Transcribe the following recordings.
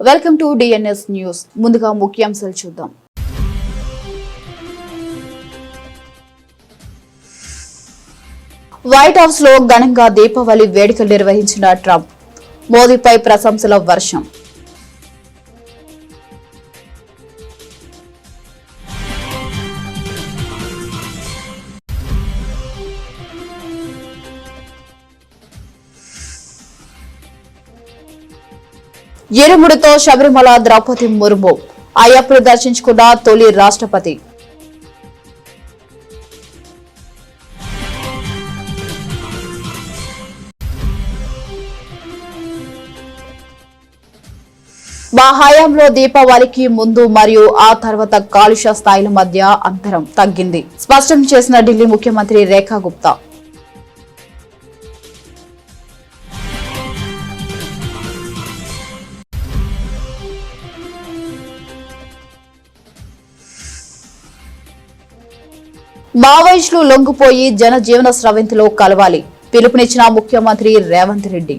Welcome to DNS news. ముందుగా ముఖ్యాంశాలు చూద్దాం. వైట్ హౌస్ లో ఘనంగా దీపావళి వేడుకలు నిర్వహించిన ట్రంప్. మోదీపై ప్రశంసల వర్షం. ఇరుముడితో శబరిమల ద్రౌపది ముర్ము. అయ్యప్పను దర్శించుకున్న తొలి రాష్ట్రపతి. మా హయాంలో దీపావళికి ముందు మరియు ఆ తర్వాత కాలుష్య స్థాయిల మధ్య అంతరం తగ్గింది, స్పష్టం చేసిన ఢిల్లీ ముఖ్యమంత్రి రేఖా గుప్తా. మావోయిస్టులు లొంగిపోయి జనజీవన స్రవంతిలో కలవాలి, పిలుపునిచ్చిన ముఖ్యమంత్రి Revanth Reddy.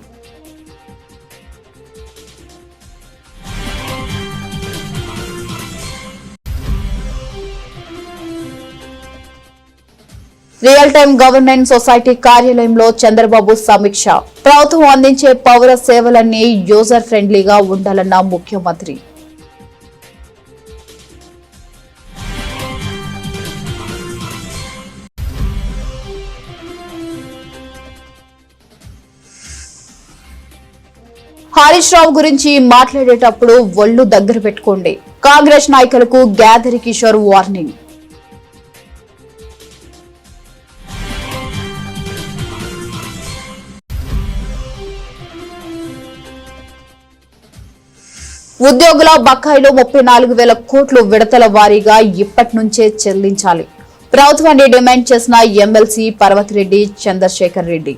Real time governance society కార్యాలయంలో చంద్రబాబు సమీక్ష. ప్రభుత్వం అందించే పౌర సేవలన్నీ యూజర్ ఫ్రెండ్లీగా ఉండాలన్న ముఖ్యమంత్రి. హరీష్ రావు గురించి మాట్లాడేటప్పుడు ఒళ్ళు దగ్గర పెట్టుకోండి, కాంగ్రెస్ నాయకులకు గ్యాదరి కిషోర్ వార్నింగ్. ఉద్యోగుల బకాయిలు 34,000 కోట్లు విడతల వారీగా ఇప్పటి నుంచే చెల్లించాలి, ప్రభుత్వాన్ని డిమాండ్ చేసిన ఎమ్మెల్సీ పర్వతిరెడ్డి చంద్రశేఖర్ రెడ్డి.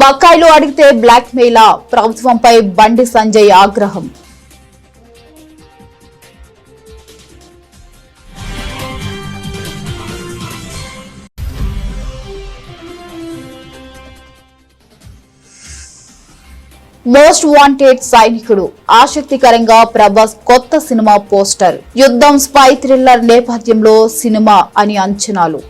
బకాయిలు అడిగితే బ్లాక్ మెయిల్, ప్రభుత్వంపై బండి సంజయ్ ఆగ్రహం. మోస్ట్ వాంటెడ్ సైనికుడు. ఆసక్తికరంగా ప్రభాస్ కొత్త సినిమా పోస్టర్. యుద్ధం స్పై థ్రిల్లర్ నేపథ్యంలో సినిమా అని అంచనాలు.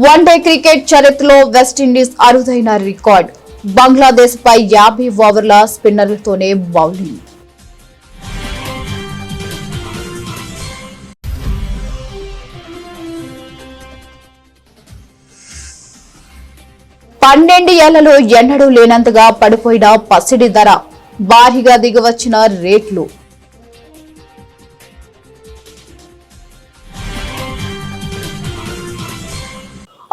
వన్డే క్రికెట్ చరిత్రలో వెస్టిండీస్ అరుదైన రికార్డ్. బంగ్లాదేశ్ పై 50 ఓవర్ల స్పిన్నర్లతోనే బౌలింగ్. పన్నెండు ఏళ్లలో ఎన్నడూ లేనంతగా పడిపోయిన పసిడి ధర, భారీగా దిగవచ్చిన రేట్లు.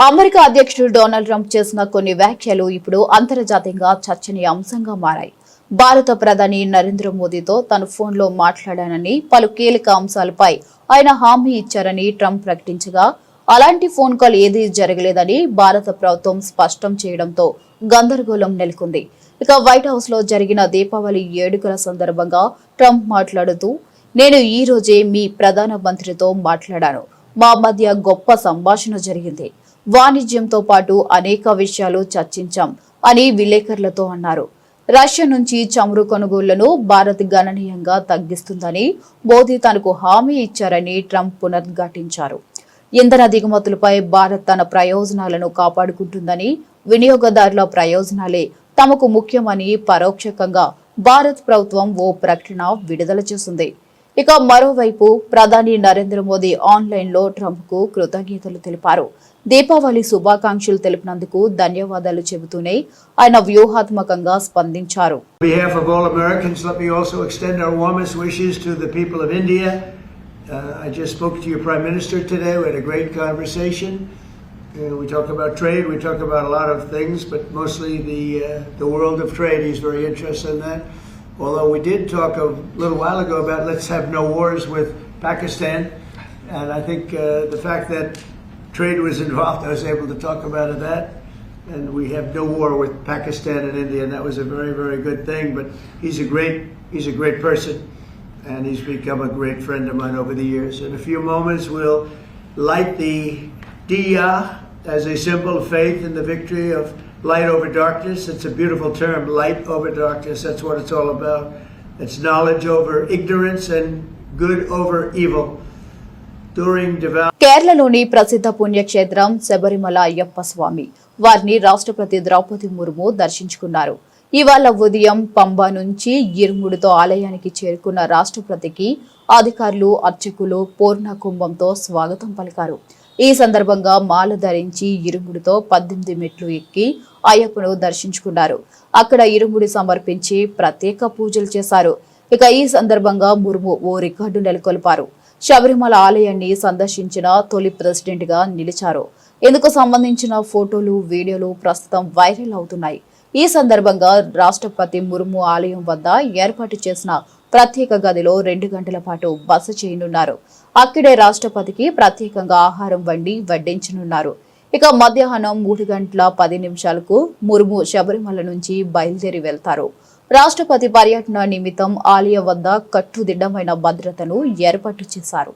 అమెరికా అధ్యక్షుడు డొనాల్డ్ ట్రంప్ చేసిన కొన్ని వ్యాఖ్యలు ఇప్పుడు అంతర్జాతీయంగా చర్చనీయాంశంగా మారాయి. భారత ప్రధాని నరేంద్ర మోదీతో తన ఫోన్లో మాట్లాడానని, పలు కీలక అంశాలపై ఆయన హామీ ఇచ్చారని ట్రంప్ ప్రకటించగా, అలాంటి ఫోన్ కాల్ ఏదీ జరగలేదని భారత ప్రభుత్వం స్పష్టం చేయడంతో గందరగోళం నెలకొంది. ఇక వైట్ హౌస్ లో జరిగిన దీపావళి వేడుకల సందర్భంగా ట్రంప్ మాట్లాడుతూ, నేను ఈ రోజే మీ ప్రధాన మంత్రితో మాట్లాడాను, మా మధ్య గొప్ప సంభాషణ జరిగింది, వాణిజ్యంతో పాటు అనేక విషయాలు చర్చించాం అని విలేకరులతో అన్నారు. రష్యా నుంచి చమురు కొనుగోళ్లను భారత్ గణనీయంగా తగ్గిస్తుందని మోదీ తనకు హామీ ఇచ్చారని ట్రంప్ పునరుద్ఘాటించారు. ఇంధన దిగుమతులపై భారత్ తన ప్రయోజనాలను కాపాడుకుంటుందని, వినియోగదారుల ప్రయోజనాలే తమకు ముఖ్యమని పరోక్షంగా భారత్ ప్రభుత్వం ఓ ప్రకటన విడుదల చేసింది. ఇక మరోవైపు ప్రధాని నరేంద్ర మోదీ ఆన్లైన్ లో ట్రంప్ కు కృతజ్ఞతలు తెలిపారు. దీపావళి శుభాకాంక్షలు తెలిపినందుకు ధన్యవాదాలు చెబుతూనే ఆయన వ్యూహాత్మకంగా స్పందించారు. I just spoke to your Prime Minister today. We had a great conversation. We talk about trade, we talk about a lot of things, but mostly the world of trade. He's very interested in that. Although we did talk a little while ago about let's have no wars with Pakistan. And I think the fact that trade was involved, I was able to talk about that. And we have no war with Pakistan and India, and that was a very, very good thing. But he's a great person, and he's become a great friend of mine over the years. In a few moments, we'll light the diya as a symbol of faith in the victory of light over darkness. It's a beautiful term, light over darkness. That's what it's all about. It's knowledge over ignorance and good over evil. During devout కేరళలోని ప్రసిద్ధ పుణ్యక్షేత్రం శబరిమల అయ్యప్ప స్వామి వారిని రాష్ట్రపతి ద్రౌపది ముర్ము దర్శించుకున్నారు. ఇవాళ ఉదయం పంబా నుంచి ఇరుముడితో ఆలయానికి చేరుకున్న రాష్ట్రపతికి అధికారులు అర్చకులు పూర్ణ కుంభంతో స్వాగతం పలికారు. ఈ సందర్భంగా మాల ధరించి ఇరుముడితో 18 మెట్లు ఎక్కి అయ్యప్పను దర్శించుకున్నారు. అక్కడ ఇరుముడి సమర్పించి ప్రత్యేక పూజలు చేశారు. ఇక ఈ సందర్భంగా ముర్ము ఓ రికార్డు నెలకొల్పారు. శబరిమల ఆలయాన్ని సందర్శించిన తొలి ప్రెసిడెంట్ గా నిలిచారు. ఇందుకు సంబంధించిన ఫోటోలు వీడియోలు ప్రస్తుతం వైరల్ అవుతున్నాయి. ఈ సందర్భంగా రాష్ట్రపతి ముర్ము ఆలయం వద్ద ఏర్పాటు చేసిన ప్రత్యేక గదిలో 2 గంటల పాటు బస చేయనున్నారు. అక్కడే రాష్ట్రపతికి ప్రత్యేకంగా ఆహారం వడ్డించనున్నారు. ఇక మధ్యాహ్నం 3:10 ముర్ము శబరిమల నుంచి బయలుదేరి వెళ్తారు. రాష్ట్రపతి పర్యటన నిమిత్తం ఆలయం వద్ద కట్టుదిట్టమైన భద్రతను ఏర్పాటు చేశారు.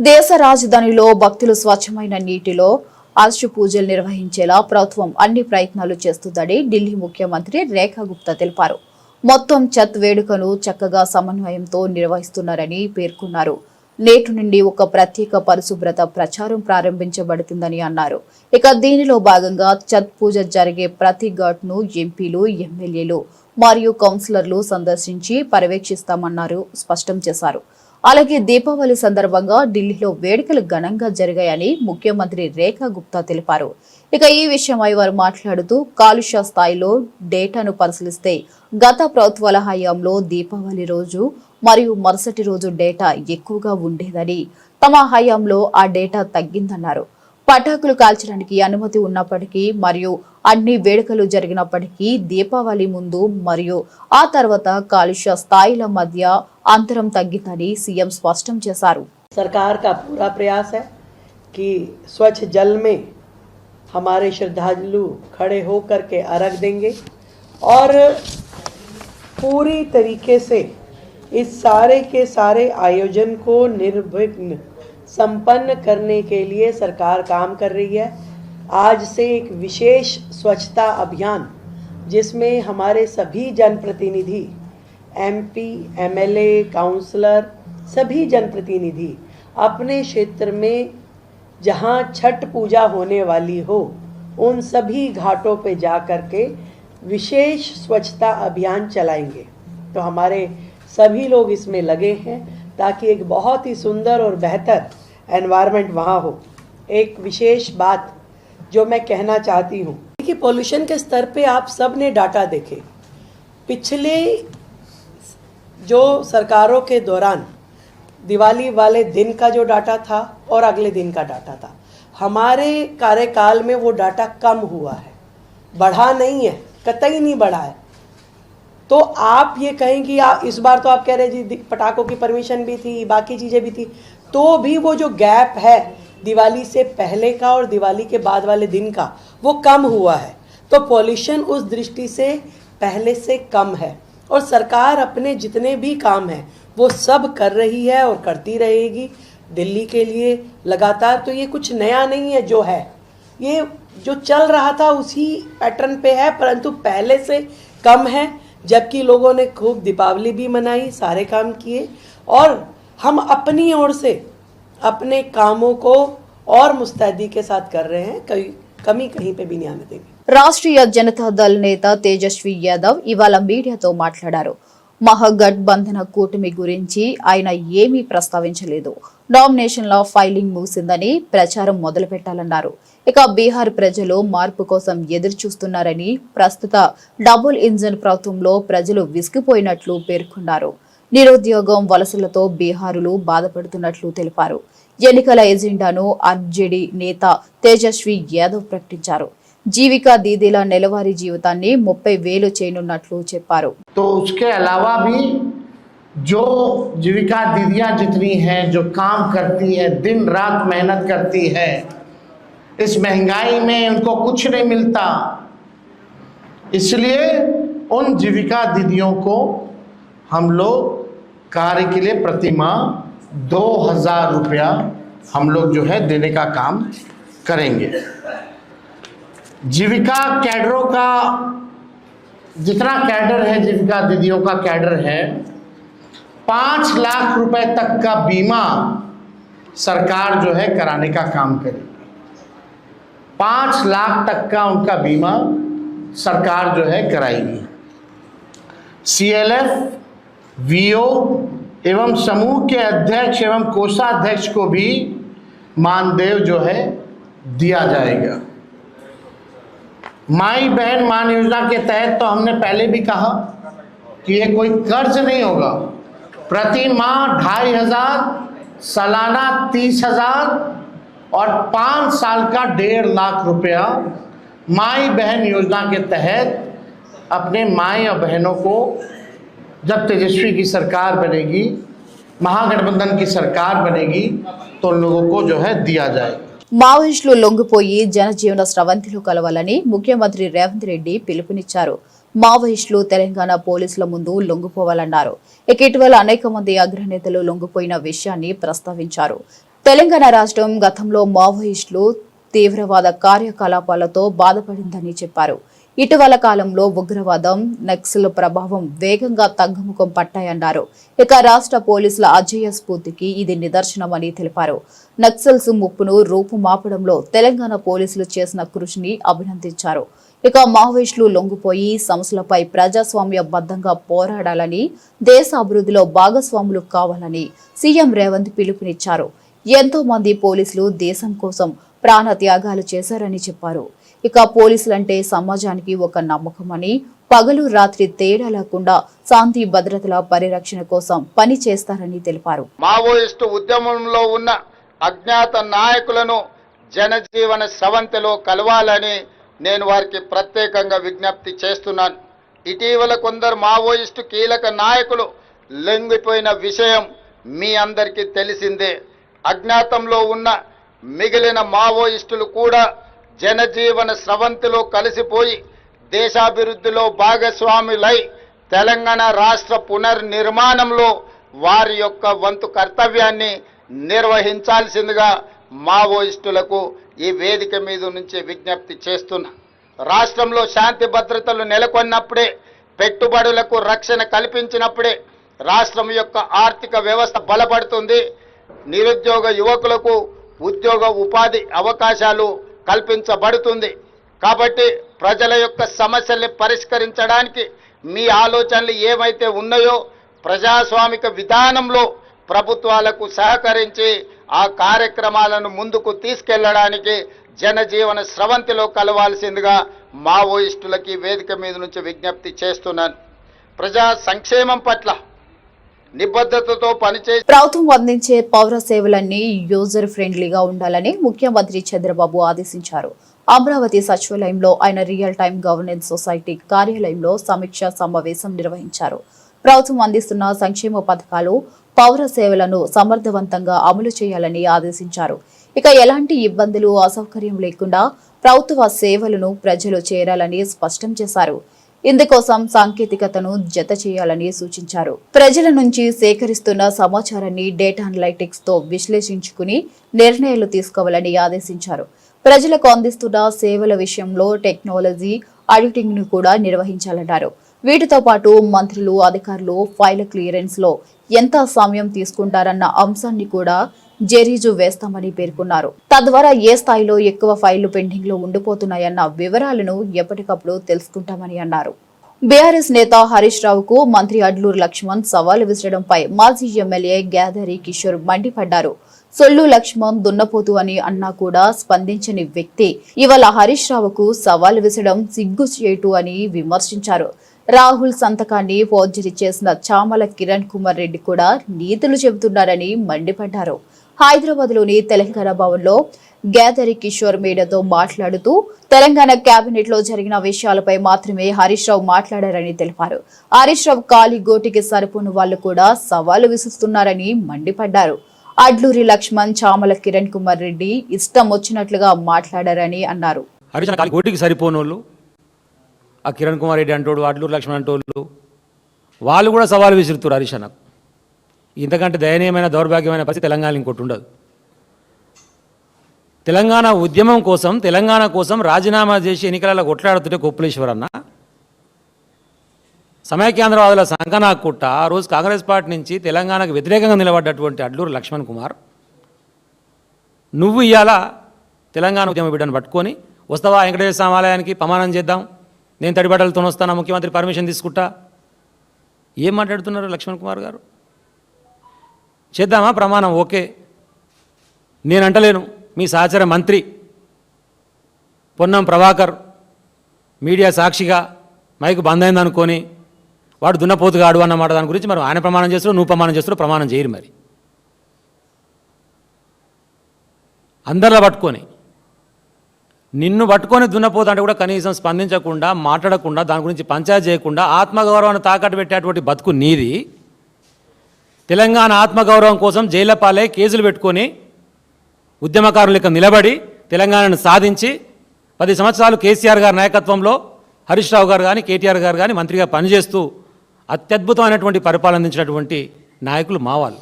దేశ రాజధానిలో భక్తులు స్వచ్ఛమైన నీటిలో అర్చు పూజలు నిర్వహించేలా ప్రభుత్వం అన్ని ప్రయత్నాలు చేస్తుందని ఢిల్లీ ముఖ్యమంత్రి రేఖా గుప్తా తెలిపారు. మొత్తం ఛత్ వేడుకను చక్కగా సమన్వయంతో నిర్వహిస్తున్నారని పేర్కొన్నారు. నేటి నుండి ఒక ప్రత్యేక పరిశుభ్రత ప్రచారం ప్రారంభించబడుతుందని అన్నారు. ఇక దీనిలో భాగంగా ఛత్ పూజ జరిగే ప్రతి ఘాట్ను ఎంపీలు, ఎమ్మెల్యేలు మరియు కౌన్సిలర్లు సందర్శించి పర్యవేక్షిస్తామన్నారు స్పష్టం చేశారు. అలాగే దీపావళి సందర్భంగా ఢిల్లీలో వేడుకలు ఘనంగా జరిగాయని ముఖ్యమంత్రి రేఖా గుప్తా తెలిపారు. ఇక ఈ విషయమై వారు మాట్లాడుతూ కాలుష్య స్థాయిలో డేటాను పరిశీలిస్తే గత ప్రభుత్వాల హయాంలో దీపావళి రోజు మరియు మరుసటి రోజు డేటా ఎక్కువగా ఉండేదని, తమ హయాంలో ఆ డేటా తగ్గిందన్నారు. పటాకులు కాల్చడానికి అనుమతి ఉన్నప్పటికీ మరియు అన్ని వేడుకలు జరిగినప్పటికీ దీపావళి ముందు మరియు ఆ తర్వాత కాలుష్య స్థాయిల మధ్య अंतरम तग्गिंदनी सीएम स्पष्टम చేశారు. सरकार का पूरा प्रयास है कि स्वच्छ जल में हमारे श्रद्धालु खड़े होकर के अर्घ देंगे और पूरी तरीके से इस सारे के सारे आयोजन को निर्विघ्न संपन्न करने के लिए सरकार काम कर रही है. आज से एक विशेष स्वच्छता अभियान जिसमें हमारे सभी जनप्रतिनिधि एमपी, एमएलए, काउंसलर, सभी जनप्रतिनिधि अपने क्षेत्र में जहां छठ पूजा होने वाली हो उन सभी घाटों पे जा कर के विशेष स्वच्छता अभियान चलाएंगे. तो हमारे सभी लोग इसमें लगे हैं ताकि एक बहुत ही सुंदर और बेहतर एनवायरनमेंट वहाँ हो. एक विशेष बात जो मैं कहना चाहती हूँ कि पोल्यूशन के स्तर पे आप सब ने डाटा देखे. पिछले जो सरकारों के दौरान दिवाली वाले दिन का जो डाटा था और अगले दिन का डाटा था, हमारे कार्यकाल में वो डाटा कम हुआ है, बढ़ा नहीं है, कतई नहीं बढ़ा है. तो आप ये कहें कि इस बार तो आप कह रहे जी पटाखों की परमिशन भी थी, बाकी चीज़ें भी थी, तो भी वो जो गैप है दिवाली से पहले का और दिवाली के बाद वाले दिन का वो कम हुआ है. तो पॉल्यूशन उस दृष्टि से पहले से कम है और सरकार अपने जितने भी काम हैं वो सब कर रही है और करती रहेगी दिल्ली के लिए लगातार. तो ये कुछ नया नहीं है जो है, ये जो चल रहा था उसी पैटर्न पे है, परंतु पहले से कम है। जबकि लोगों ने खूब दीपावली भी मनाई, सारे काम किए, और हम अपनी ओर से अपने कामों को और मुस्तैदी के साथ कर रहे हैं, कोई कमी कहीं पे भी नहीं आने देंगे। రాష్ట్రీయ జనతా దళ్ నేత తేజస్వి యాదవ్ ఇవాళ మీడియాతో మాట్లాడారు. మహాగఠబంధన కూటమి గురించి ఆయన ఏమీ ప్రస్తావించలేదు. నామినేషన్ల ఫైలింగ్ ముగిసిందని ప్రచారం మొదలు పెట్టాలన్నారు. ఇక బీహార్ ప్రజలు మార్పు కోసం ఎదురు చూస్తున్నారని, ప్రస్తుత డబుల్ ఇంజన్ ప్రభుత్వంలో ప్రజలు విసిగిపోయినట్లు పేర్కొన్నారు. నిరుద్యోగం వలసలతో బీహారులు బాధపడుతున్నట్లు తెలిపారు. ఎన్నికల ఎజెండాను ఆర్జేడీ నేత తేజస్వి యాదవ్ ప్రకటించారు. జీవికా దీదీల నెలవారీ జీవితాన్ని 30,000 చేయనున్నట్లు చెప్పారు. तो उसके अलावा भी जो जीविका दीदियां जितनी हैं, जो काम करती है, दिन रात मेहनत करती है, इस महंगाई में उनको कुछ नहीं मिलता, इसलिए उन जीविका दीदियों को हम लोग कार्य के लिए प्रति माह 2,000 रुपया हम लोग जो है देने का काम करेंगे। जीविका कैडरों का जितना कैडर है, जीविका दीदियों का कैडर है, 5 लाख रुपए तक का बीमा सरकार जो है कराने का काम करेगी। 5 लाख तक का उनका बीमा सरकार जो है कराएगी। CLF, VO एवं समूह के अध्यक्ष एवं कोषाध्यक्ष को भी मानदेय जो है दिया जाएगा। माई बहन मान योजना के तहत तो हमने पहले भी कहा कि ये कोई कर्ज नहीं होगा। प्रति माह 2,500, सालाना 30,000 और 5 साल का 1.5 लाख रुपया माई बहन योजना के तहत अपने माई और बहनों को, जब तेजस्वी की सरकार बनेगी, महागठबंधन की सरकार बनेगी, तो उन लोगों को जो है दिया जाएगा। మావోయిస్టులు లొంగిపోయి జనజీవన స్రవంతిలో కలవాలని ముఖ్యమంత్రి రేవంత్ రెడ్డి పిలుపునిచ్చారు. మావోయిస్టులు తెలంగాణ పోలీసుల ముందు లొంగిపోవాలన్నారు. ఇక ఇటీవల అనేక మంది అగ్రనేతలు లొంగిపోయిన విషయాన్ని ప్రస్తావించారు. తెలంగాణ రాష్ట్రం గతంలో మావోయిస్టులు తీవ్రవాద కార్యకలాపాలతో బాధపడిందని చెప్పారు. ఇటీవల కాలంలో ఉగ్రవాదం, నక్సల్ ప్రభావం వేగంగా తగ్గుముఖం పట్టాయన్నారు. ఇక రాష్ట్ర పోలీసుల అజేయ స్ఫూర్తికి ఇది నిదర్శనమని తెలిపారు. నక్సల్స్ ముప్పును రూపుమాపడంలో తెలంగాణ పోలీసులు చేసిన కృషిని అభినందించారు. ఇక మావోయిస్టులు లొంగిపోయి సమస్యలపై ప్రజాస్వామ్యబద్ధంగా పోరాడాలని, దేశ అభివృద్ధిలో భాగస్వాములు కావాలని సీఎం రేవంత్ పిలుపునిచ్చారు. ఎంతో మంది పోలీసులు దేశం కోసం ప్రాణ త్యాగాలు చేశారని చెప్పారు. ఇక పోలీసులంటే సమాజానికి ఒక నమ్మకమని, పగలు రాత్రి తేడా లేకుండా శాంతి భద్రతల పరిరక్షణ కోసం పని చేస్తారని తెలిపారు. మావోయిస్టు ఉద్యమంలో ఉన్న అజ్ఞాత నాయకులను జనజీవన స్రవంతిలో కలవాలని నేను వారికి ప్రత్యేకంగా విజ్ఞప్తి చేస్తున్నాను. ఇటీవల కొందరు మావోయిస్టు కీలక నాయకులు లొంగిపోయిన విషయం మీ అందరికీ తెలిసిందే. అజ్ఞాతంలో ఉన్న మిగిలిన మావోయిస్టులు కూడా జనజీవన స్రవంతిలో కలిసిపోయి దేశాభివృద్ధిలో భాగస్వాములై తెలంగాణ రాష్ట్ర పునర్నిర్మాణంలో వారి యొక్క వంతు కర్తవ్యాన్ని నిర్వహించాల్సిందిగా మావోయిస్టులకు ఈ వేదిక మీద నుంచి విజ్ఞప్తి చేస్తున్నా. రాష్ట్రంలో శాంతి భద్రతలు నెలకొన్నప్పుడే, పెట్టుబడులకు రక్షణ కల్పించినప్పుడే రాష్ట్రం యొక్క ఆర్థిక వ్యవస్థ బలపడుతుంది. నిరుద్యోగ యువకులకు ఉద్యోగ ఉపాధి అవకాశాలు కల్పించబడుతుంది. కాబట్టి ప్రజల యొక్క సమస్యల్ని పరిష్కరించడానికి మీ ఆలోచనలు ఏమైతే ఉన్నాయో ప్రజాస్వామిక విధానంలో ప్రభుత్వాలకు సహకరించి ఆ కార్యక్రమాలను ముందుకు తీసుకెళ్లడానికి జనజీవన స్రవంతిలో కలవాల్సిందిగా మావోయిస్టులకి వేదిక మీద నుంచి విజ్ఞప్తి చేస్తున్నాను. ప్రజా సంక్షేమం పట్ల నిబద్ధతతో పనిచేసి ప్రభుత్వం అందించే పౌర సేవలన్నీ యూజర్ ఫ్రెండ్లీగా ఉండాలని ముఖ్యమంత్రి చంద్రబాబు ఆదేశించారు. అమరావతి సచివాలయంలో ఆయన రియల్ టైమ్ గవర్నెన్స్ సొసైటీ కార్యాలయంలో సమీక్షా సమావేశం నిర్వహించారు. ప్రభుత్వం అందిస్తున్న సంక్షేమ పథకాలు, పౌర సేవలను సమర్థవంతంగా అమలు చేయాలని ఆదేశించారు. ఇక ఎలాంటి ఇబ్బందులు, అసౌకర్యం లేకుండా ప్రభుత్వ సేవలను ప్రజలు చేరాలని స్పష్టం చేశారు. ఇందుకోసం సాంకేతికతను జత చేయాలని సూచించారు. ప్రజల నుంచి సేకరిస్తున్న సమాచారాన్ని డేటా అనలైటిక్స్ తో విశ్లేషించుకుని నిర్ణయాలు తీసుకోవాలని ఆదేశించారు. ప్రజలకు అందిస్తున్న సేవల విషయంలో టెక్నాలజీ ఆడిటింగ్ ను కూడా నిర్వహించాలన్నారు. వీటితో పాటు మంత్రులు, అధికారులు ఫైల్ క్లియరెన్స్ లో ఎంత సమయం తీసుకుంటారన్న అంశాన్ని కూడా జెరీజు వేస్తామని పేర్కొన్నారు. తద్వారా ఏ స్థాయిలో ఎక్కువ ఫైళ్లు పెండింగ్ లో ఉండిపోతున్నాయన్న వివరాలను ఎప్పటికప్పుడు తెలుసుకుంటామని అన్నారు. బీఆర్ఎస్ నేత హరీష్ రావుకు మంత్రి అడ్లూరు లక్ష్మణ్ సవాలు విసరడంపై మాజీ ఎమ్మెల్యే గ్యాదరి కిషోర్ మండిపడ్డారు. సొల్లు లక్ష్మణ్ దున్నపోతు అని అన్నా కూడా స్పందించని వ్యక్తి ఇవాళ హరీష్ రావుకు సవాలు విసరడం సిగ్గుచేటు అని విమర్శించారు. రాహుల్ సంతకాన్ని ఫోర్జరీ చేసిన చామల కిరణ్ కుమార్ రెడ్డి కూడా నీతులు చెబుతున్నారని మండిపడ్డారు. హైదరాబాద్ లోని తెలంగాణ భవన్ లో గ్యాదరి కిషోర్ మీడియాతో మాట్లాడుతూ తెలంగాణ కేబినెట్ లో జరిగిన విషయాలపై మాత్రమే హరీష్ రావు మాట్లాడారని తెలిపారు. హరీష్ రావు కాలి గోటికి సరిపోని వాళ్లు కూడా సవాలు విసుస్తున్నారని మండిపడ్డారు. అడ్లూరి లక్ష్మణ్, చామల కిరణ్ కుమార్ రెడ్డి ఇష్టం వచ్చినట్లుగా మాట్లాడారని అన్నారు. హరీష్ కాలి గోటికి సరిపోనోళ్ళు, ఆ కిరణ్ కుమార్ రెడ్డి అంటోడు, అడ్లూరు లక్ష్మణ్ అంటోళ్ళు, వాళ్ళు కూడా సవాలు విసురుతారు హరీష్ అన్నకు. ఇంతకంటే దయనీయమైన దౌర్భాగ్యమైన పరిస్థితి తెలంగాణ ఇంకోటి ఉండదు. తెలంగాణ ఉద్యమం కోసం, తెలంగాణ కోసం రాజీనామా చేసి ఎన్నికలలో కొట్లాడుతుంటే కొప్పులేశ్వర్ అన్న సమైక్యాంధ్రవాదుల సంకనాకుట్ట ఆ రోజు కాంగ్రెస్ పార్టీ నుంచి తెలంగాణకు వ్యతిరేకంగా నిలబడ్డటువంటి అడ్లూరు లక్ష్మణ్ కుమార్, నువ్వు ఇవాళ తెలంగాణ ఉద్యమ బిడ్డను పట్టుకొని వస్తావా వెంకటేశ్వర స్వామి ఆలయానికి ప్రమాణం చేద్దాం, నేను తడిబట్టలతో వస్తానా, ముఖ్యమంత్రి పర్మిషన్ తీసుకుంటా, ఏం మాట్లాడుతున్నారు లక్ష్మణ్ కుమార్ గారు? చేద్దామా ప్రమాణం? ఓకే, నేను అంటలేను. మీ సహచర మంత్రి పొన్నం ప్రభాకర్ మీడియా సాక్షిగా మైకు బంద్ అయిందనుకొని వాడు దున్నపోతుగాడు అన్నమాట దాని గురించి మరి ఆయన ప్రమాణం చేస్తారో నువ్వు ప్రమాణం చేస్తారో ప్రమాణం చేయరు. మరి అందరిలో పట్టుకొని నిన్ను పట్టుకొని దున్నపోతు అంటే కూడా కనీసం స్పందించకుండా, మాట్లాడకుండా, దాని గురించి పంచాయతీ చేయకుండా ఆత్మగౌరవాన్ని తాకట్టు పెట్టేటువంటి బతుకు నీది. తెలంగాణ ఆత్మగౌరవం కోసం జైళ్ల పాలై కేసులు పెట్టుకొని ఉద్యమకారుల లెక్క నిలబడి తెలంగాణను సాధించి 10 సంవత్సరాలు కేసీఆర్ గారి నాయకత్వంలో హరీష్ రావు గారు కానీ, కేటీఆర్ గారు కానీ మంత్రిగా పనిచేస్తూ అత్యద్భుతమైనటువంటి పరిపాలన అందించినటువంటి నాయకులు మా వాళ్ళు.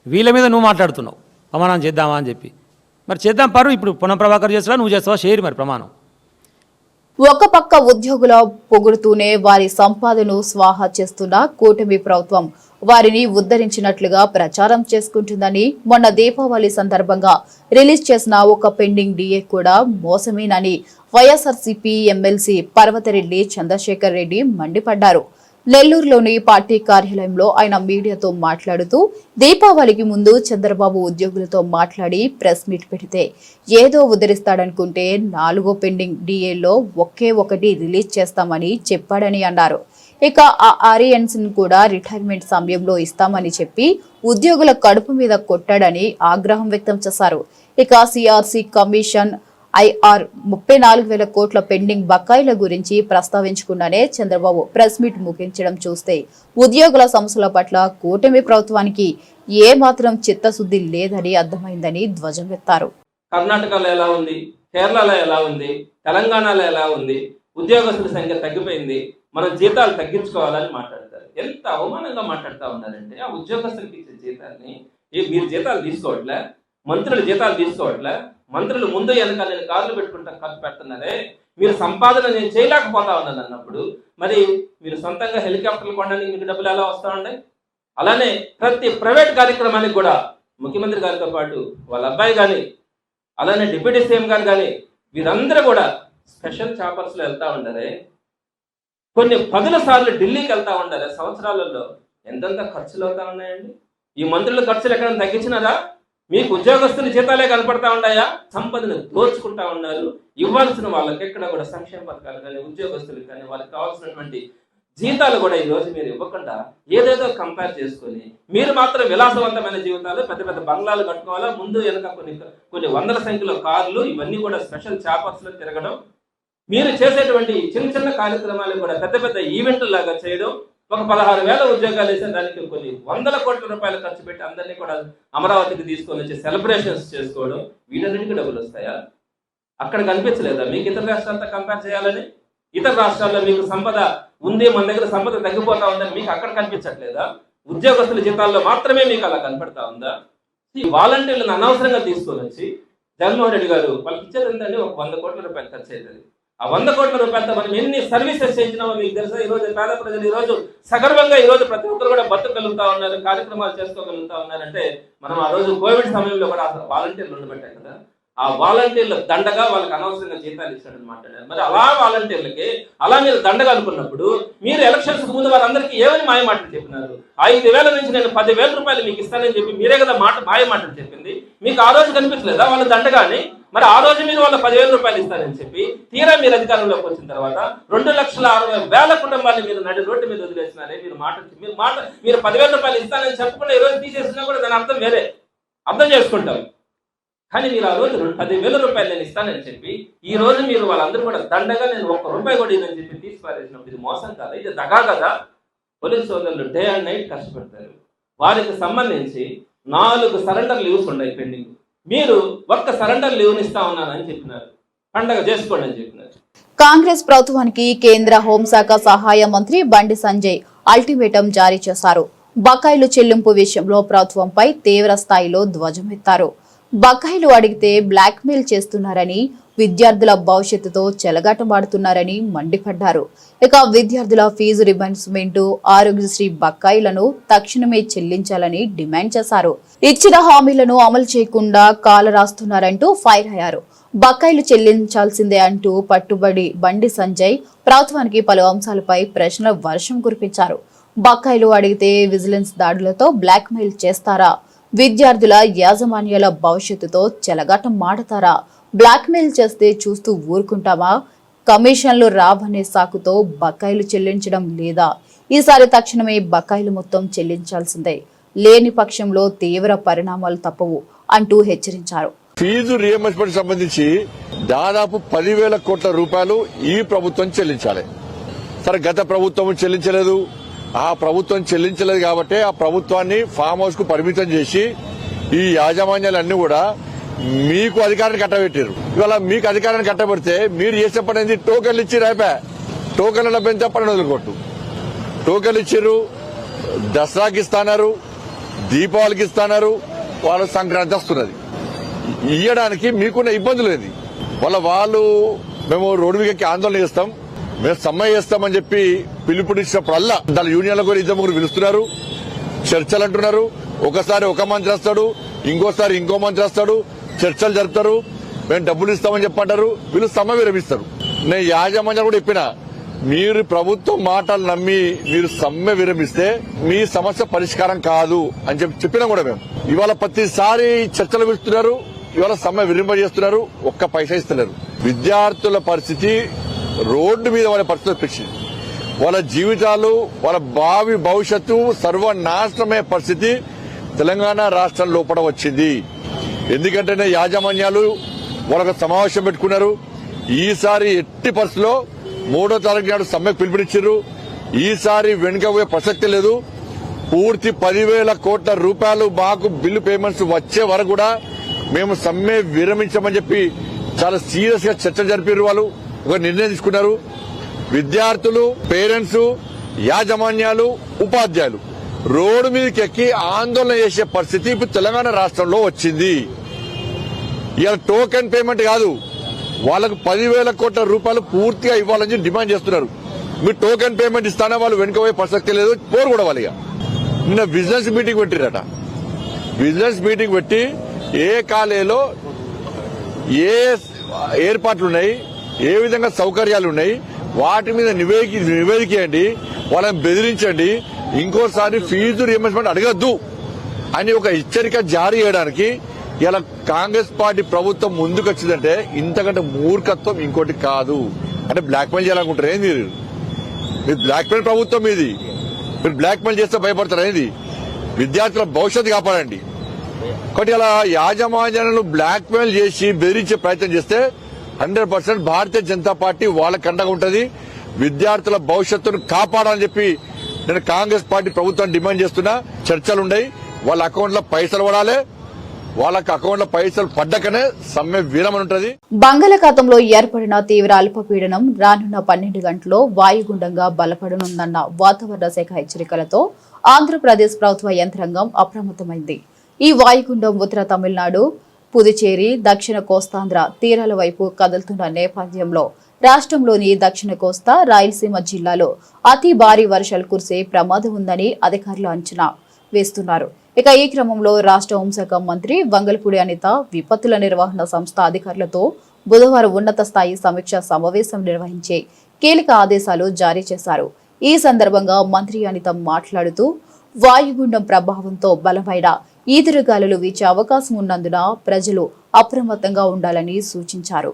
వీళ్ళ మీద నువ్వు మాట్లాడుతున్నావు ప్రమాణం చేద్దామా అని చెప్పి. మరి చేద్దాం పరు. ఇప్పుడు పొన్నం ప్రభాకర్ చేస్తావా, నువ్వు చేస్తావా? షేర్ మరి ప్రమాణం. ఒక పక్క ఉద్యోగుల పొగుడుతూనే వారి సంపాదనను స్వాహా చేస్తున్న కూటమి ప్రభుత్వం వారిని ఉద్ధరించినట్లుగా ప్రచారం చేసుకుంటుందని మొన్న దీపావళి సందర్భంగా రిలీజ్ చేసిన ఒక పెండింగ్ డిఏ కూడా మోసమేనని వైఎస్ఆర్సీపీ ఎమ్మెల్సీ పర్వతరెడ్డి చంద్రశేఖర్ రెడ్డి మండిపడ్డారు. నెల్లూరులోని పార్టీ కార్యాలయంలో ఆయన మీడియాతో మాట్లాడుతూ దీపావళికి ముందు చంద్రబాబు ఉద్యోగులతో మాట్లాడి ప్రెస్ మీట్ పెడితే ఏదో ఉద్ధరిస్తాడనుకుంటే 4వ పెండింగ్ డిఏలో ఒకే ఒకటి రిలీజ్ చేస్తామని చెప్పాడని అన్నారు. ఇక ఆ ఆర్ఎన్స్ కూడా రిటైర్మెంట్ సమయంలో ఇస్తామని చెప్పి ఉద్యోగుల కడుపు మీద కొట్టాడని ఆగ్రహం వ్యక్తం చేశారు. ఇక సిఆర్సీ కమిషన్ ఐఆర్ 34,000 కోట్ల పెండింగ్ బకాయిల గురించి ప్రస్తావించకుండానే చంద్రబాబు ప్రెస్ మీట్ ముగించడం చూస్తే ఉద్యోగుల సమస్యల పట్ల కూటమి ప్రభుత్వానికి ఏ మాత్రం చిత్తశుద్ధి లేదని అర్థమైందని ధ్వజమెత్తారు. కర్ణాటకలో ఎలా ఉంది, కేరళలో ఎలా ఉంది, తెలంగాణలో ఎలా ఉంది, ఉద్యోగస్తుల సంఖ్య తగ్గిపోయింది, మనం జీతాలు తగ్గించుకోవాలని మాట్లాడతారు. ఎంత అవమానంగా మాట్లాడుతూ ఉన్నారంటే ఆ ఉద్యోగస్తులకి ఇచ్చే జీతాన్ని మీరు జీతాలు తీసుకోవట్లే, మంత్రులు జీతాలు తీసుకోవట్లే, మంత్రులు ముందు వెనక నేను కార్లు పెట్టుకుంటా ఖర్చు పెడుతున్నారే, మీరు సంపాదన నేను చేయలేకపోతా ఉన్నాను అన్నప్పుడు మరి మీరు సొంతంగా హెలికాప్టర్లు కొనడానికి మీకు డబ్బులు ఎలా వస్తూ ఉన్నాయి? అలానే ప్రతి ప్రైవేట్ కార్యక్రమానికి కూడా ముఖ్యమంత్రి గారితో పాటు వాళ్ళ అబ్బాయి కానీ, అలానే డిప్యూటీ సీఎం గారు కానీ వీరందరూ కూడా స్పెషల్ చాపర్స్లో వెళ్తూ ఉంటారే, కొన్ని 10 సార్లు ఢిల్లీకి వెళ్తా ఉండాలి. సంవత్సరాలలో ఎంతెంత ఖర్చులు అవుతా ఉన్నాయండి. ఈ మంత్రుల ఖర్చులు ఎక్కడ తగ్గించినారా? మీకు ఉద్యోగస్తుల జీతాలే కనపడతా ఉన్నాయా? సంపదను దోచుకుంటా ఉన్నారు. ఇవ్వాల్సిన వాళ్ళకి ఎక్కడ కూడా సంక్షేమ పథకాలు కానీ, ఉద్యోగస్తులకు కానీ వాళ్ళకి కావాల్సినటువంటి జీతాలు కూడా ఈ రోజు మీరు ఇవ్వకుండా ఏదేదో కంపేర్ చేసుకొని మీరు మాత్రం విలాసవంతమైన జీవితాలు, పెద్ద పెద్ద బంగ్లాలు కట్టుకోవాలా, ముందు వెనక కొన్ని వందల సంఖ్యలో కార్లు, ఇవన్నీ కూడా స్పెషల్ చాపర్స్ లో తిరగడం, మీరు చేసేటువంటి చిన్న చిన్న కార్యక్రమాలు కూడా పెద్ద పెద్ద ఈవెంట్లు లాగా చేయడం, ఒక 16,000 ఉద్యోగాలు వేసే దానికి కొన్ని 100 కోట్ల రూపాయలు ఖర్చు పెట్టి అందరినీ కూడా అమరావతికి తీసుకొని వచ్చి సెలబ్రేషన్స్ చేసుకోవడం, వీటన్నిటికీ డబ్బులు వస్తాయా? అక్కడ కనిపించలేదా మీకు ఇతర రాష్ట్రాలతో కంపేర్ చేయాలని? ఇతర రాష్ట్రాల్లో మీకు సంపద ఉంది, మన దగ్గర సంపద తగ్గిపోతా ఉందని మీకు అక్కడ కనిపించట్లేదా? ఉద్యోగస్తుల జీతాల్లో మాత్రమే మీకు అలా కనపడతా ఉందా? ఈ వాలంటీర్లను అనవసరంగా తీసుకొని వచ్చి జగన్మోహన్ రెడ్డి గారు వాళ్ళకి ఇచ్చేది ఏంటంటే ఒక 100 కోట్ల రూపాయలు ఖర్చు అవుతుంది. ఆ 100 కోట్ల రూపాయలతో మనం ఎన్ని సర్వీసెస్ చేసినామో మీకు తెలుసా? ఈ రోజు పేద ప్రజలు ఈ రోజు సగర్వంగా ఈ రోజు ప్రతి ఒక్కరు కూడా బతకగలుగుతా ఉన్నారు, కార్యక్రమాలు చేసుకోగలుగుతా ఉన్నారంటే మనం ఆ రోజు కోవిడ్ సమయంలో కూడా వాలంటీర్లు ఉండబెట్టాం కదా. ఆ వాలంటీర్ల దండగా వాళ్ళకి అనవసరంగా జీతాలు ఇస్తాడని మాట్లాడారు. మరి అలా వాలంటీర్లకి అలా మీరు దండగా అనుకున్నప్పుడు మీరు ఎలక్షన్స్ ముందు వారందరికీ ఏమని మాయ మాటలు చెప్పినారు? 5,000 నుంచి నేను 10,000 రూపాయలు మీకు ఇస్తానని చెప్పి మీరే కదా మాయ మాటలు చెప్పింది. మీకు ఆ రోజు కనిపించలేదా వాళ్ళ దండగాని? మరి ఆ రోజు మీరు వాళ్ళ 10,000 రూపాయలు ఇస్తారని చెప్పి తీరా మీరు అధికారంలోకి వచ్చిన తర్వాత 2,60,000 కుటుంబాన్ని మీరు నడి రోడ్డు మీద వదిలేసినారే. మీరు 10,000 రూపాయలు ఇస్తానని చెప్పకుండా ఈ రోజు తీసేసినా కూడా దాని అర్థం వేరే, అర్థం చేసుకుంటాం. కానీ మీరు ఆ రోజు 10,000 రూపాయలు నేను ఇస్తానని చెప్పి ఈ రోజు మీరు వాళ్ళందరూ కూడా దండగా నేను 1 రూపాయి కూడా ఇదని చెప్పి తీసి పారేసినప్పుడు ఇది మోసం కాదా? ఇది దగా కదా? పోలీస్ సోదరులు డే అండ్ నైట్ కష్టపడతారు. వారికి సంబంధించి 4 సరెండర్ లీవ్స్ ఉన్నాయి పెండింగ్. మీరు 1 సరెండర్ లీవ్ని ఇస్తా ఉన్నానని చెప్పినారు, పండగ చేసుకోండి అని చెప్పినారు. కాంగ్రెస్ ప్రభుత్వానికి కేంద్ర హోంశాఖ సహాయ మంత్రి బండి సంజయ్ అల్టిమేటం జారీ చేశారు. బకాయిలు చెల్లింపు విషయంలో ప్రభుత్వంపై తీవ్ర స్థాయిలో ధ్వజమెత్తారు. బకాయిలు అడిగితే బ్లాక్మెయిల్ చేస్తున్నారని, విద్యార్థుల భవిష్యత్తుతో చెలగాటమాడుతున్నారని మండిపడ్డారు. ఇక విద్యార్థుల ఫీజు రిబర్స్మెంట్, ఆరోగ్యశ్రీ బకాయిలను తక్షణమే చెల్లించాలని డిమాండ్ చేశారు. ఇచ్చిన హామీలను అమలు చేయకుండా కాలరాస్తున్నారంటూ ఫైర్ అయ్యారు. బకాయిలు చెల్లించాల్సిందే అంటూ పట్టుబడి బండి సంజయ్ ప్రభుత్వానికి పలు అంశాలపై ప్రశ్నల వర్షం కురిపించారు. బకాయిలు అడిగితే విజిలెన్స్ దాడులతో బ్లాక్మెయిల్ చేస్తారా? విద్యార్థుల యాజమాన్యాల భవిష్యత్తుతో చెలగాటం మాడతారా? బ్లాక్మెయిల్ చేస్తే చూస్తూ ఊరుకుంటామా? కమిషన్లు రావనే సాకుతో బకాయిలు చెల్లించడం లేదా? ఈసారి తక్షణమే బకాయిలు మొత్తం చెల్లించాల్సిందే, లేని పక్షంలో తీవ్ర పరిణామాలు తప్పవు అంటూ హెచ్చరించారు. ఫీజు రియంబర్స్మెంట్ సంబంధించి దాదాపు 10,000 కోట్ల రూపాయలు ఈ ప్రభుత్వం చెల్లించాలి. సరే, గత ప్రభుత్వం చెల్లించలేదు. ఆ ప్రభుత్వం చెల్లించలేదు కాబట్టి ఆ ప్రభుత్వాన్ని ఫామ్ హౌస్ కు పరిమితం చేసి ఈ యాజమాన్యాలన్నీ కూడా మీకు అధికారాన్ని కట్టబెట్టారు. ఇవాళ మీకు అధికారాన్ని కట్టబెడితే మీరు చేసే పని ఏంది? టోకెన్లు ఇచ్చి రైపా టోకెన్ల పెంచే పని వదులుకోట్టు. టోకెన్లు ఇచ్చారు, దసరాకి ఇస్తున్నారు, దీపావళికి ఇస్తున్నారు, వాళ్ళు సంక్రాంతి వస్తున్నది. ఇయ్యడానికి మీకున్న ఇబ్బందులు ఏది? వాళ్ళు మేము రోడ్డు మీదకి ఆందోళన చేస్తాం, మేము సమ్మె చేస్తామని చెప్పి పిలుపునిచ్చినప్పుడల్లా దాని యూనియన్ల కూడా 2-3 పిలుస్తున్నారు, చర్చలు అంటున్నారు. ఒకసారి ఒక మంత్రి వస్తాడు, ఇంకోసారి ఇంకో మంత్రి వస్తాడు, చర్చలు జరుపుతారు, మేము డబ్బులు ఇస్తామని చెప్పంటారు, వీళ్ళు సమ్మె విరమిస్తారు. నేను యాజమాన్యం కూడా చెప్పిన, మీరు ప్రభుత్వం మాటలు నమ్మి మీరు సమ్మె విరమిస్తే మీ సమస్య పరిష్కారం కాదు అని చెప్పినా కూడా మేము ఇవాళ ప్రతిసారి చర్చలు పిలుస్తున్నారు, ఇవాళ సమ్మె విరింపజేస్తున్నారు, ఒక్క పైసా ఇస్తున్నారు. విద్యార్థుల పరిస్థితి రోడ్డు మీద వాళ్ళ పరిస్థితి పెంచింది. వాళ్ళ జీవితాలు, వాళ్ళ భావి భవిష్యత్తు సర్వనాశనమయ్యే పరిస్థితి తెలంగాణ రాష్ట్రం లోపల వచ్చింది. ఎందుకంటే యాజమాన్యాలు వాళ్ళకు సమావేశం పెట్టుకున్నారు. ఈసారి ఎట్టి పరిస్థితిలో 3వ తారీఖు నాడు సమ్మెకు పిలుపునిచ్చారు. ఈసారి వెనుకపోయే ప్రసక్తి లేదు. పూర్తి 10,000 కోట్ల రూపాయలు మాకు బిల్లు పేమెంట్స్ వచ్చే వరకు కూడా మేము సమ్మె విరమించమని చెప్పి చాలా సీరియస్ గా చర్చ జరిపారు. వాళ్ళు ఒక నిర్ణయం తీసుకున్నారు. విద్యార్థులు, పేరెంట్స్, యాజమాన్యాలు, ఉపాధ్యాయులు రోడ్డు మీదకి ఎక్కి ఆందోళన చేసే పరిస్థితి ఇప్పుడు తెలంగాణ రాష్ట్రంలో వచ్చింది. ఇవాళ టోకెన్ పేమెంట్ కాదు, వాళ్ళకు 10,000 కోట్ల రూపాయలు పూర్తిగా ఇవ్వాలని డిమాండ్ చేస్తున్నారు. మీరు టోకెన్ పేమెంట్ ఇస్తానే వాళ్ళు వెనుకపోయే ప్రసక్తి లేదు, పోరు కూడా వాళ్ళ. నిన్న బిజినెస్ మీటింగ్ పెట్టిరట. బిజినెస్ మీటింగ్ పెట్టి ఏ కాలేజీలో ఏ ఏర్పాట్లున్నాయి, ఏ విధంగా సౌకర్యాలు ఉన్నాయి, వాటి మీద నివేదికేయండి, వాళ్ళని బెదిరించండి, ఇంకోసారి ఫీజు రియంబర్స్మెంట్ అడగద్దు అని ఒక హెచ్చరిక జారీ చేయడానికి ఇలా కాంగ్రెస్ పార్టీ ప్రభుత్వం ముందుకు వచ్చిందంటే ఇంతకంటే మూర్ఖత్వం ఇంకోటి కాదు. అంటే బ్లాక్మెయిల్ చేయాలనుకుంటారు ఏంది? మీరు బ్లాక్మెయిల్ ప్రభుత్వం ఇది, మీరు బ్లాక్మెయిల్ చేస్తే భయపడతారు ఏంది? విద్యార్థుల భవిష్యత్తు కాపాడండి. కాబట్టి ఇలా యాజమాన్యాలను బ్లాక్మెయిల్ చేసి బెదిరించే ప్రయత్నం చేస్తే 100% భారతీయ జనతా పార్టీ వాళ్ళకి అండగా ఉంటుంది. విద్యార్థుల భవిష్యత్తును కాపాడాలని చెప్పి నేను కాంగ్రెస్ పార్టీ ప్రభుత్వాన్ని డిమాండ్ చేస్తున్నా. చర్చలున్నాయి, వాళ్ళ అకౌంట్లో పైసలు పడాలి, వాళ్ళకి అకౌంట్లో పైసలు పడ్డకనే సమ్మె విరమణ ఉంటుంది. బంగాళాఖాతంలో ఏర్పడిన తీవ్ర అల్పపీడనం రానున్న 12 గంటల్లో వాయుగుండంగా బలపడనుందన్న వాతావరణ శాఖ హెచ్చరికలతో ఆంధ్రప్రదేశ్ ప్రభుత్వ యంత్రాంగం అప్రమత్తమైంది. ఈ వాయుగుండం ఉత్తర తమిళనాడు, పుదుచేరి దక్షిణ కోస్తాంధ్ర తీరాల వైపు కదులుతున్న నేపథ్యంలో రాష్ట్రంలోని దక్షిణ కోస్తా రాయలసీమ జిల్లాలో అతి భారీ వర్షాలు కురిసే ప్రమాదం ఉందని అధికారులు అంచనా వేస్తున్నారు. ఇక ఈ క్రమంలో రాష్ట్ర హోంశాఖ మంత్రి వంగలపూడి అనిత విపత్తుల నిర్వహణ సంస్థ అధికారులతో బుధవారం ఉన్నత స్థాయి సమీక్ష సమావేశం నిర్వహించే కీలక ఆదేశాలు జారీ చేశారు. ఈ సందర్భంగా మంత్రి అనిత మాట్లాడుతూ వాయుగుండం ప్రభావంతో బలమైన ఈదురుగాలులు వీచే అవకాశం ఉన్నందున ప్రజలు అప్రమత్తంగా ఉండాలని సూచించారు.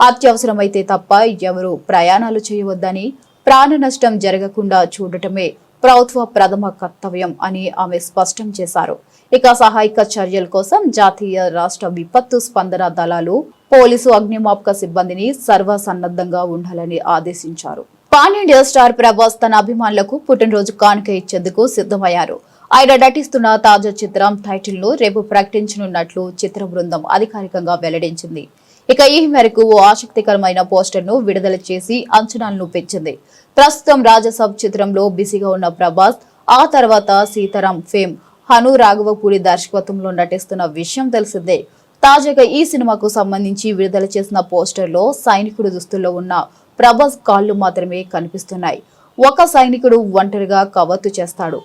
అత్యవసరమైతే తప్ప ఎవరూ ప్రయాణాలు చేయవద్దని, ప్రాణ నష్టం జరగకుండా చూడటమే ప్రభుత్వ ప్రథమ కర్తవ్యం అని ఆమె స్పష్టం చేశారు. ఇక సహాయక చర్యల కోసం జాతీయ రాష్ట్ర విపత్తు స్పందన దళాలు, పోలీసు, అగ్నిమాపక సిబ్బందిని సర్వసన్నద్ధంగా ఉండాలని ఆదేశించారు. పాన్ ఇండియా స్టార్ ప్రభాస్ తన అభిమానులకు పుట్టినరోజు కానుక ఇచ్చేందుకు సిద్ధమయ్యారు. ఆయన నటిస్తున్న తాజా చిత్రం టైటిల్ ను రేపు ప్రకటించనున్నట్లు చిత్ర బృందం అధికారికంగా వెల్లడించింది. ఇక ఈ మేరకు ఓ ఆసక్తికరమైన పోస్టర్ ను విడుదల చేసి అంచనాలను పెంచింది. ప్రస్తుతం రాజసబ్ చిత్రంలో బిజీగా ఉన్న ప్రభాస్ ఆ తర్వాత సీతారాం ఫేమ్ హను రాఘవపూడి దర్శకత్వంలో నటిస్తున్న విషయం తెలిసిందే. తాజాగా ఈ సినిమాకు సంబంధించి విడుదల చేసిన పోస్టర్ లో సైనికుడు దుస్తుల్లో ఉన్న ప్రభాస్ కాళ్లు మాత్రమే కనిపిస్తున్నాయి. ఒక సైనికుడు ఒంటరిగా కవాతు చేస్తాడు.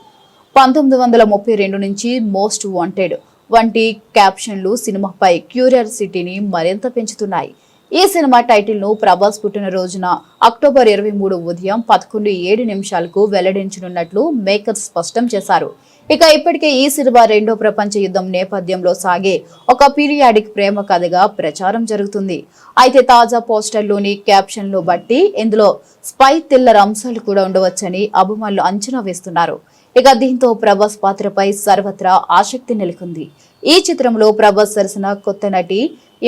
1932 నుంచి మోస్ట్ వాంటెడ్ వంటి క్యాప్షన్లు సినిమాపై క్యూరియాసిటీని మరింత పెంచుతున్నాయి. ఈ సినిమా టైటిల్ ను ప్రభాస్ పుట్టినరోజున అక్టోబర్ 23 ఉదయం 11:07 వెల్లడించనున్నట్లు మేకర్స్ స్పష్టం చేశారు. ఇక ఇప్పటికే ఈ సినిమా రెండో ప్రపంచ యుద్ధం నేపథ్యంలో సాగే ఒక పీరియాడిక్ ప్రేమ కథగా ప్రచారం జరుగుతుంది. అయితే తాజా పోస్టర్లోని క్యాప్షన్లు బట్టి ఇందులో స్పై థ్రిల్లర్ అంశాలు కూడా ఉండవచ్చని అభిమానులు అంచనా వేస్తున్నారు. ఇక దీంతో ప్రభాస్ పాత్రపై సర్వత్రా ఆసక్తి నెలకొంది. ఈ చిత్రంలో ప్రభాస్ సరసన కొత్త నటి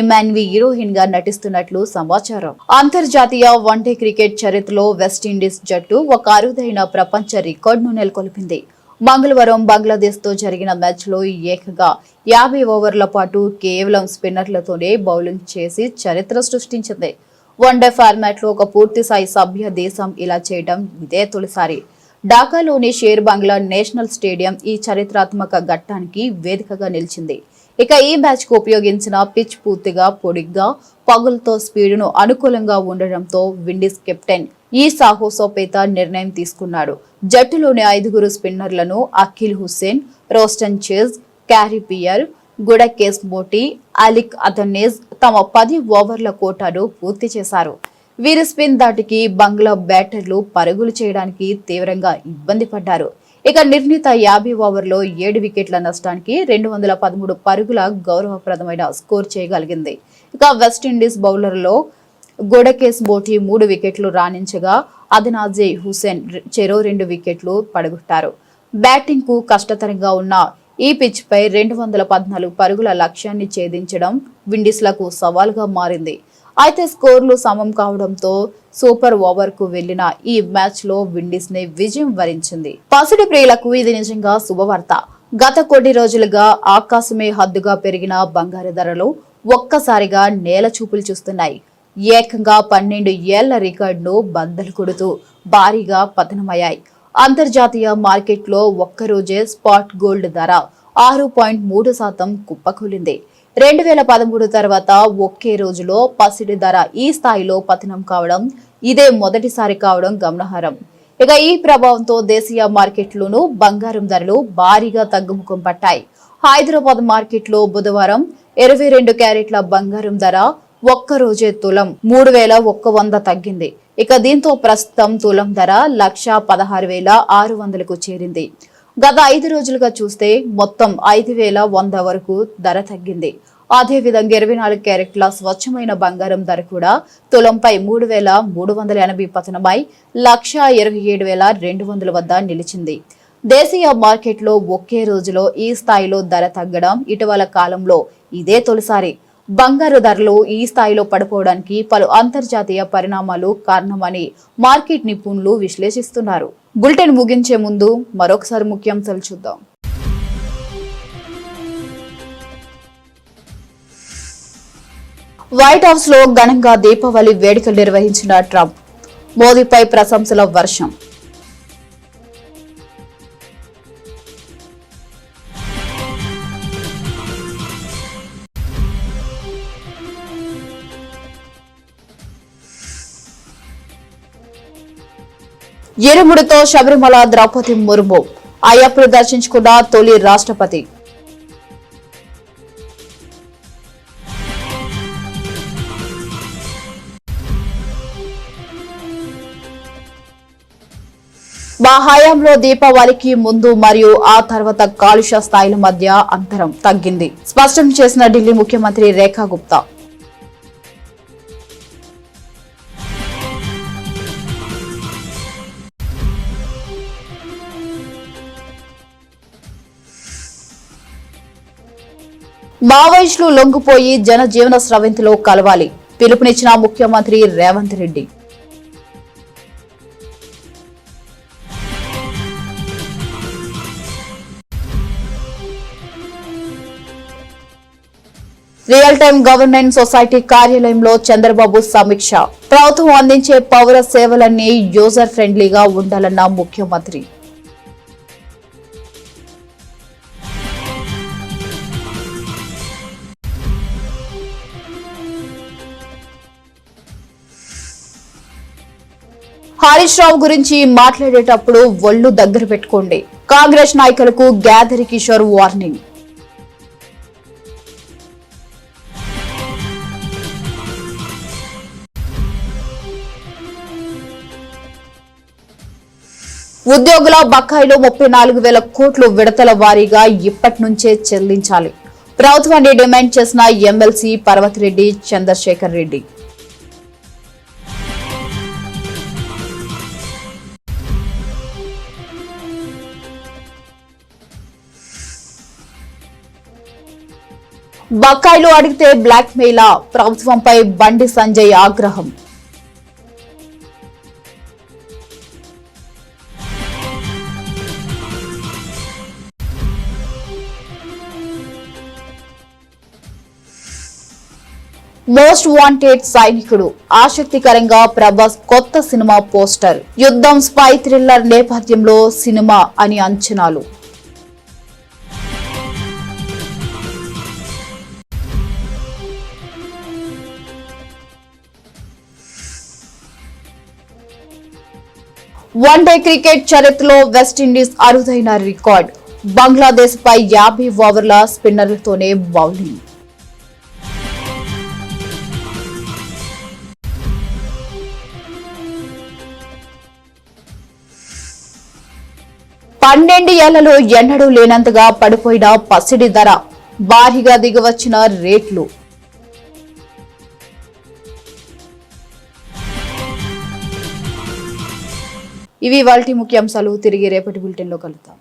ఇమాన్వి హీరోయిన్ గా నటిస్తున్నట్లు సమాచారం. అంతర్జాతీయ వన్డే క్రికెట్ చరిత్రలో వెస్టిండీస్ జట్టు ఒక అరుదైన ప్రపంచ రికార్డును నెలకొల్పింది. మంగళవారం బంగ్లాదేశ్ తో జరిగిన మ్యాచ్ లో ఏకంగా 50 ఓవర్ల పాటు కేవలం స్పిన్నర్లతోనే బౌలింగ్ చేసి చరిత్ర సృష్టించింది. వన్డే ఫార్మాట్ లో ఒక పూర్తి స్థాయి సభ్య దేశం ఇలా చేయడం ఇదే తొలిసారి. ఢాకాలోని షేర్ బంగ్లా నేషనల్ స్టేడియం ఈ చరిత్రాత్మక ఘట్టానికి వేదికగా నిలిచింది. ఇక ఈ మ్యాచ్ కు ఉపయోగించిన పిచ్ పూర్తిగా పొడిగ్గా పగులతో స్పీడును అనుకూలంగా ఉండడంతో విండీస్ కెప్టెన్ ఈ సాహసోపేత నిర్ణయం తీసుకున్నాడు. జట్టులోని 5 స్పిన్నర్లను Akeal Hosein, Roston Chase, Cary Pierre, Gudakesh Motie, Alick Athanaze తమ 10 ఓవర్ల కోటాను పూర్తి చేశారు. వీరి స్పిన్ దాటికి బంగ్లా బ్యాటర్లు పరుగులు చేయడానికి తీవ్రంగా ఇబ్బంది పడ్డారు. ఇక నిర్ణీత 50 ఓవర్లో 7 వికెట్ల నష్టానికి 213 పరుగుల గౌరవప్రదమైన స్కోర్ చేయగలిగింది. ఇక వెస్టిండీస్ బౌలర్లో గొడకేస్ మోటీ 3 వికెట్లు రాణించగా అదనాజే హుసేన్ చెరో 2 వికెట్లు పడగొట్టారు. బ్యాటింగ్ కు కష్టతరంగా ఉన్న ఈ పిచ్ పై 214 పరుగుల లక్ష్యాన్ని ఛేదించడం విండీస్లకు సవాల్గా మారింది. అయితే స్కోర్లు సమం కావడంతో సూపర్ ఓవర్ కు వెళ్లిన ఈ మ్యాచ్ లో విండీస్ ని విజయం వరించింది. పసిడి ప్రియులకు ఇది నిజంగా శుభవార్త. గత కొన్ని రోజులుగా ఆకాశమే హద్దుగా పెరిగిన బంగారు ధరలు ఒక్కసారిగా నేల చూపులు చూస్తున్నాయి. ఏకంగా 12 ఏళ్ల రికార్డును బద్దలు కొడుతూ భారీగా పతనమయ్యాయి. అంతర్జాతీయ మార్కెట్లో ఒక్కరోజే స్పాట్ గోల్డ్ ధర 6.3% కుప్పకూలింది. 2013 తర్వాత ఒకే రోజులో పసిడి ధర ఈ స్థాయిలో పతనం కావడం ఇదే మొదటిసారి కావడం గమనార్హం. ఇక ఈ ప్రభావంతో దేశీయ మార్కెట్లోనూ బంగారం ధరలు భారీగా తగ్గుముఖం పట్టాయి. హైదరాబాద్ మార్కెట్లో బుధవారం 22 క్యారెట్ల బంగారం ధర ఒక్కరోజే తులం 3100 తగ్గింది. ఇక దీంతో ప్రస్తుతం తులం ధర 116,600కు చేరింది. గత 5 రోజులుగా చూస్తే మొత్తం 5,100 వరకు ధర తగ్గింది. అదేవిధంగా 24 క్యారెట్ల స్వచ్ఛమైన బంగారం ధర కూడా తులంపై 3,380 పతనమై 127,200 వద్ద నిలిచింది. దేశీయ మార్కెట్లో ఒకే రోజులో ఈ స్థాయిలో ధర తగ్గడం ఇటీవల కాలంలో ఇదే తొలిసారి. బంగారు ధరలు ఈ స్థాయిలో పడిపోవడానికి పలు అంతర్జాతీయ పరిణామాలు కారణమని మార్కెట్ నిపుణులు విశ్లేషిస్తున్నారు. బులెటిన్ ముగించే ముందు మరొకసారి ముఖ్యాంశాలు చూద్దాం. వైట్ హౌస్ లో ఘనంగా దీపావళి వేడుకలు నిర్వహించిన ట్రంప్, మోదీపై ప్రశంసల వర్షం. ఇరుముడితో శబరిమల ద్రౌపది ముర్ము అయ్యప్పను దర్శించుకున్న తొలి రాష్ట్రపతి. మా హయాంలో దీపావళికి ముందు మరియు ఆ తర్వాత కాలుష్య స్థాయిల మధ్య అంతరం తగ్గింది స్పష్టం చేసిన ఢిల్లీ ముఖ్యమంత్రి రేఖా గుప్తా. మావోయిస్టులు లొంగిపోయి జనజీవన స్రవంతిలో కలవాలి పిలుపునిచ్చిన ముఖ్యమంత్రి Revanth Reddy. Real time governance society కార్యాలయంలో చంద్రబాబు సమీక్ష. ప్రభుత్వం అందించే పౌర సేవలన్నీ యూజర్ ఫ్రెండ్లీగా ఉండాలన్న ముఖ్యమంత్రి. హరీష్ రావు గురించి మాట్లాడేటప్పుడు ఒళ్ళు దగ్గర పెట్టుకోండి. కాంగ్రెస్ నాయకులకు గ్యాదరి కిషోర్ వార్నింగ్. ఉద్యోగుల బకాయిలు 34,000 కోట్లు విడతల వారీగా ఇప్పటి నుంచే చెల్లించాలి. ప్రభుత్వాన్ని డిమాండ్ చేసిన ఎమ్మెల్సీ పర్వతిరెడ్డి చంద్రశేఖర్ రెడ్డి. బకాయిలు అడిగితే బ్లాక్ మెయిల్. ప్రభుత్వంపై బండి సంజయ్ ఆగ్రహం. మోస్ట్ వాంటెడ్ సైనికుడు ఆసక్తికరంగా ప్రభాస్ కొత్త సినిమా పోస్టర్. యుద్ధం స్పై థ్రిల్లర్ నేపథ్యంలో సినిమా అని అంచనాలు. వన్డే క్రికెట్ చరిత్రలో వెస్టిండీస్ అరుదైన రికార్డ్. బంగ్లాదేశ్ పై 50 ఓవర్ల స్పిన్నర్లతోనే బౌలింగ్. పన్నెండు ఏళ్లలో ఎన్నడూ లేనంతగా పడిపోయిన పసిడి ధర. భారీగా దిగవచ్చిన రేట్లు. ఇవి ఇవాల్టి ముఖ్యాంశాలు. తిరిగి రేపటి బులెటిన్లో కలుద్దాం.